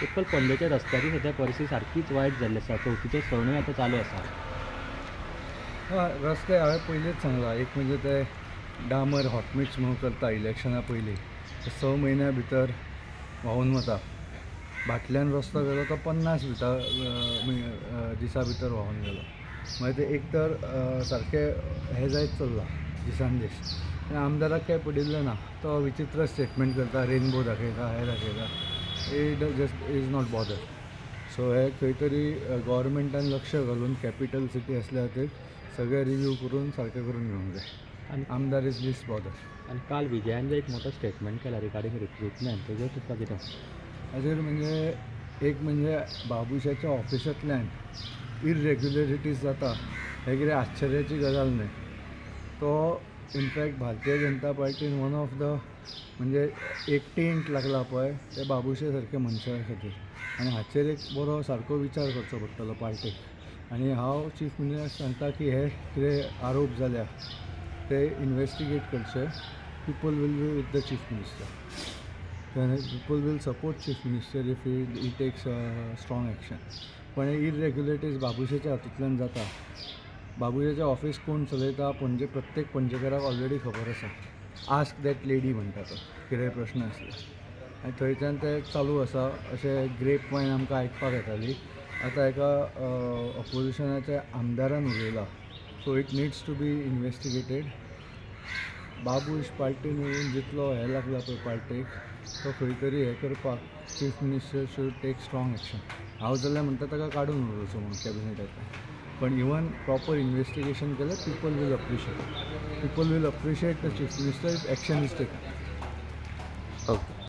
एकल पंद्याच्या रस्त्याची सध्या परिस्थिती सारखीच वाईट झाली आसा. चवथीचो सणूय आता चालू आसा. रस्ते हांवें पयलींच सांगला. एक म्हणजे ते डामर हॉटमिक्स म्हणून करता इलेक्शना पयलीं 6 म्हयन्या भितर व्हांवून वता. भाटल्यान रस्तो गेलो तो 50 दिसा भितर व्हांवून गेलो. मागीर ते एक तर सारकें हें जायत चल्लां दिसान दीस. आनी आमदाराक काय पडिल्लें ना. तो विचित्र स्टेटमेंट करता, रेनबो दाखयता, हें दाखयता. It just is not bother. So हे खंय तरी गव्हर्मेंटान लक्ष घालून कॅपिटल सिटी असल्या खातीर सगळे रिव्यू करून सारकें करून घेवंक जाय. आणि आमदार इज लीस्ट बॉदर. आणि काल विजयान जो एक मोठो स्टेटमेंट केला रिगार्डिंग रिक्रुटमेंट, तेजेर तुका कितें? हाजेर म्हणजे एक म्हणजे बाबुशाच्या ऑफिसांतल्यान इरेग्युलरिटीज जाता हे कितें आश्चर्याची गजाल न्हय. तो in fact Bharatiya Janata पार्टीन one of the म्हणजे एक टेंट लागला पळय ते बाबुशे सारके मनशा खातीर. आनी हाचेर एक बरो सारको विचार करचो पडटलो पार्टीक. आनी हांव चीफ मिनिस्टर सांगता की हे कितें आरोप जाल्या ते इन्वेस्टिगेट करचे. People will be with the chief minister. People will support chief minister if he takes strong action. पण इरेग्युलरिटीज बाबुशेच्या हातूंतल्यान जाता. बाबुशाचें ऑफिस कोण चलयता पणजे प्रत्येक पणजेकाराक ऑलरेडी खबर आसा. आस्क दॅट लेडी म्हणटा तो कितेंय प्रश्न आसले आनी थंयच्यान ते चालू आसा. अशें ग्रेप वायन आमकां आयकपाक येताली. आतां एका ऑपोजिशनाच्या आमदारान उलयला. So it needs to be investigated. Babush पार्टीन येवन जितलो हें लागला पळय पार्टीक तो खंय तरी हें करपाक chief minister should take strong action. हांव जाल्यार म्हणटा ताका काडून उडोवचो म्हणून कॅबिनेटांतल्यान. पण इवन प्रॉपर इन्वेस्टिगेशन केल्यार people will appreciate the chief minister if action is taken. Okay.